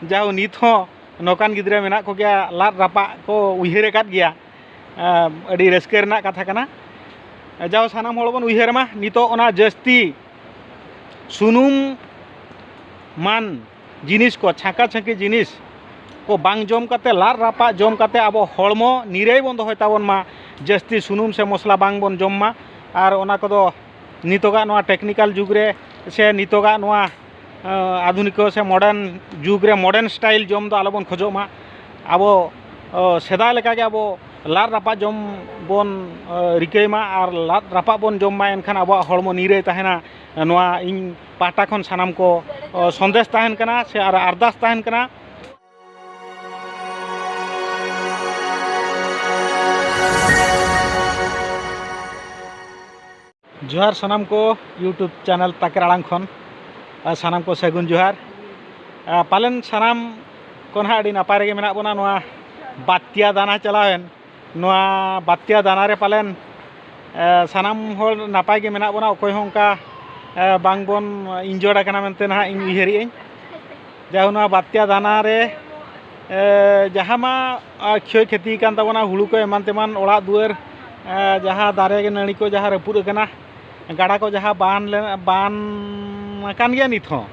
जाओ नित हो नौकान गिद्रा मेना को गया लाद रापा को उइहर काट गया अड़ी रस्के रना कथा कना जाओ सानाम हड़ बन उइहर मा नितो ओना जस्ती सुनुम मान जिनिस को छाका छाकी जिनिस को बांग जम काते लाद रापा जम काते अब हड़मो निराई बन दोहय ताबन मा जस्ती सुनुम से मसला बांग बन जम मा और ओना कोदो नितोगा नोआ टेक्निकल जुग रे से नितोगा नोआ आधुनिक से मॉडर्न जुग रे मॉडर्न स्टाइल जम दो आलोबन खोजो मा अब सेदा लेका के अब लाद रापा जम बन रिकई मा और लाद रापा बन जम मा एनखान अब हड़मो निराई तहना नोआ इन पाटा खन सानाम को संदेश तहन कना से और अरदास तहन कना। जोहार सानाम को यूट्यूब चैनल ताकेर आड़ांग खन सानाम को सगुन जोहार पालन सानाम को ना अड़ी नापाय रेगे मेना बोना नोआ बात्या दाना चलावेन नोआ बात्या दाना रे पालन सानाम होर नापाय गे मेना बोना अकोय हों उनका बांग बोन इंजोर्ड आकना मेनते ना इन उइहरी एं जाहु नोआ बात्या दाना रे जहाँ मा क्षय क्षति कान ताबोना हुलु को एमान तेमान ओड़ा दुआर जहाँ दारे के नड़ी को जहाँ रपुद कना गाड़ा को जहाँ बान कान गया नित हो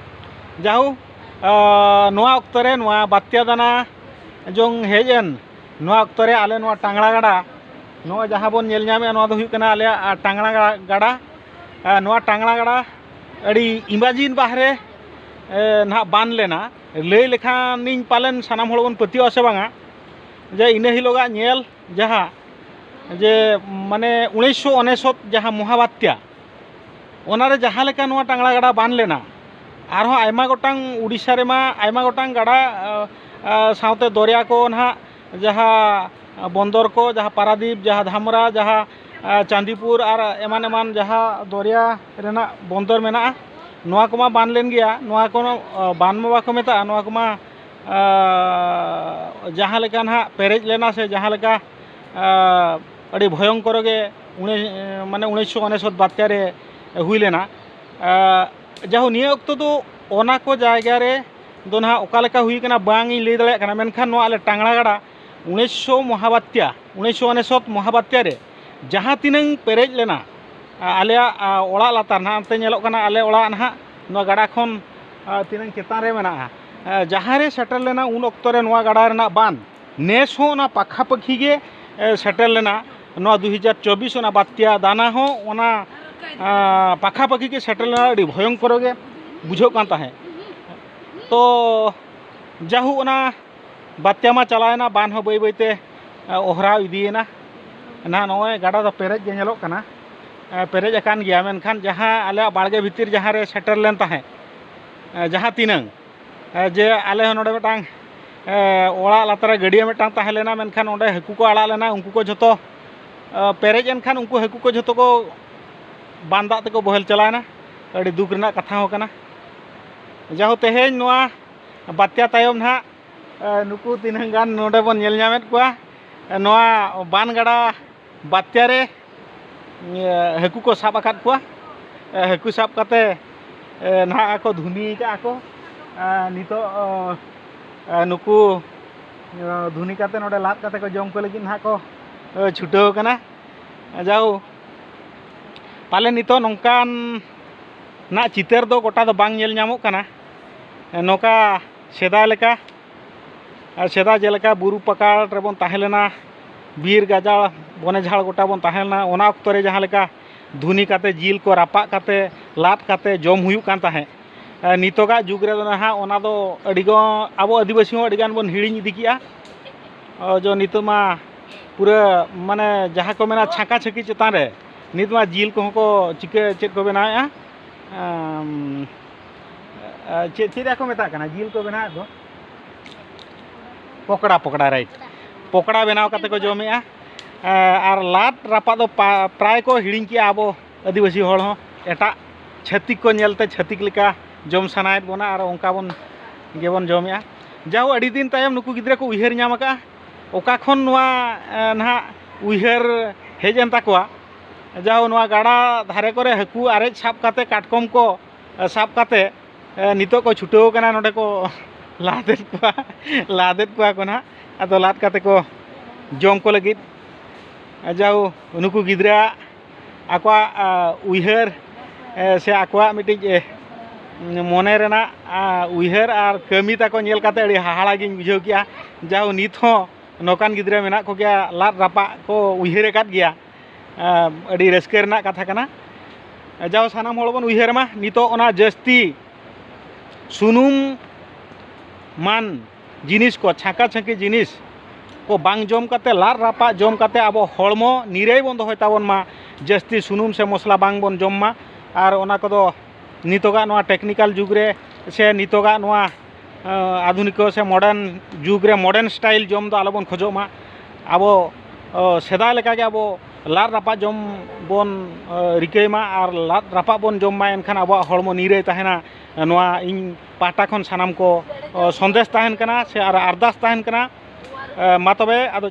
जाहु नोआ अक्तरे नोआ बात्या दाना जों हेजन नोआ अक्तरे आले नोआ टांगड़ा गाड़ा नोआ जहाँ बोन नेल नामे नोआ दो हुयुग कना आले टांगड़ा गाड़ा नोआ टांगड़ा गाड़ा अड़ी इमाजिन बाहरे ना बान लेना लई लेखान निन पालन सानाम हड़ बन पतियो से बांगा जे इना हिलोगा नेल जहाँ जे माने 1969 जहाँ महाबात्या ओनारे जहाँ लेका नोआ टांगड़ा गाड़ा बान लेना आरो आयमा गोटांग उड़ीसा रे मा आयमा गोटांग गाड़ा सावते दरिया को ना जहाँ बंदर को जहाँ पारादीप जहाँ धामरा जहाँ चांदीपुर और एमान एमान जहाँ दरिया रेना बंदर मेना नोआ को मा बान लेन गया नोआ को बान मा बाको मेता नोआ को मा जहाँ लेका ना पेरेज लेना से जहाँ लेका अड़ी भयंकर गे माने 1969 बात्या रे हुई लेना जाहु निया अक्तो तो ओना को जायगा रे दो ना ओका लेका हुई कना बांग इ लई दाड़े कना मेनखान नोआ आले टांगड़ा गाड़ा 1900 महाबात्या 1969 महाबात्या रे जहाँ तिनंग पेरेज लेना आले ओड़ा लातार ना अंते नेलोग कना आले ओड़ा ना नोआ गाड़ा खन तिनंग चेतान रे मेना जहाँ रे सेटल लेना उन अक्तो रे नोआ गाड़ा रेना बान नेस हो ना पाखा पाखी गे सेटल लेना नोआ 2024 ओना बात्या दाना हो ओना पाखा पाखी के सेटल लेना अड़ी भयंकर गे बुझो कान ताहे तो जाहु ओना बात्या मा चलायना बान हो बई बईते ओहरा इदीना ना नोए गाड़ा दो पेरेज गे नेलोग कना पेरेज अकान गया मेनखान जहाँ आले बाड़गे भितर जहाँ रे सेटल लेन ताहे जहाँ तिनंग जे आले नोडे मेटांग ओड़ा लातारे गड़िया मेटांग ताहे लेना मेनखान ओंडे हाकू को आड़ा लेना उनको को जतो पेरेज एनखान उनको हाकू को जतो को बान दाग तेको बहेल चलायना अड़ी दुख रना कथा हो कना जाहु तेहेñ नोआ बात्या तायम ना नुकु तिनंग गान नोडे बन नेल नामेद कोआ नोआ बान गाड़ा बात्या रे हाकू को साब आकाद कोआ हाकू साब काते ना को धुनी का को नितो नुकु धुनी काते नोडे लाद काते को जम को लगी ना को छुटाव कना जाओ पाले नितो नोंकान ना चितर दो गोटा दो बांग नेल नामो कना नोका सेदा लेका सेदा जेलेका बुरु पकाड़ रेबन ताहेलेना बीर गाजाड़ बने झाड़ गोटा बन ताहेलेना ओना अक्तो रे जहाँ लेका धुनी काते जिल को रापा काते लाद काते जम हुयुग कान ताहे नितोगा जुग रे ना ओना दो अडिगो आबो आदिवासी हो अडिगान बन हिड़िñ इदि किया जो नितो मा पूरा माने जहाँ को मेना छाका छकी चेतान रे नित मा जिल को चिके चेद को बनाया चेद को मेता कना जिल को बना दो पकड़ा पकड़ा राइट पकड़ा बनाव काते को जमेआ और लाद रापा दो प्राय को हिड़िñ किया आबो आदिवासी हड़ हो एटा छतिक को नेलते छतिक लेका जम सानायत बोना और ओंका बन गेबन जमेआ जाहु अड़ी दिन तायम नुकु गिद्रा को उइहर नाम का ओका खन नोआ ना उइहर हेज एन ताकोआ जाहु नोआ गाड़ा धारे करे हाकू आरेज साब काते काटकम को साब काते नितो को छुटाव कना नोडे को लादेत को ना अदो लाद काते को जम को लगित जाओ नुकु गिद्रा आकवा उइहर से आकवा मिटिज मने रेना उइहर और कमी ताको नेल काते अड़ी हाहाड़ा गिन बुझाव किया जाओ नित हो नौकान गिद्रा मेना को गया लाद रापा को उइहर काट गया अड़ी रस्के रेना कथा कना जाओ सानाम हड़ बन उइहर मा नितो ओना जस्ती सुनुम मान जिनिस को छाका छाकी जिनिस को बांग जम काते लाद रापा जम काते अब हड़मो निराई बन दोहय ताबन मा जस्ती सुनुम से मसला बांग बन जम मा और ओना कोदो नितोगा नोआ टेक्निकल जुग रे से नितोगा नोआ आधुनिक से मॉडर्न जुग रे मॉडर्न स्टाइल जम दो आलोबन खोजो मा अब सेदा लेका के अब लाद रापा जम बन रिकई मा और लाद रापा बन जम मा एनखान अब हड़मो निराई तहना नोआ इन पाटा खन सानाम को संदेश तहन कना से आर अरदास तहन कना मा तबे आदो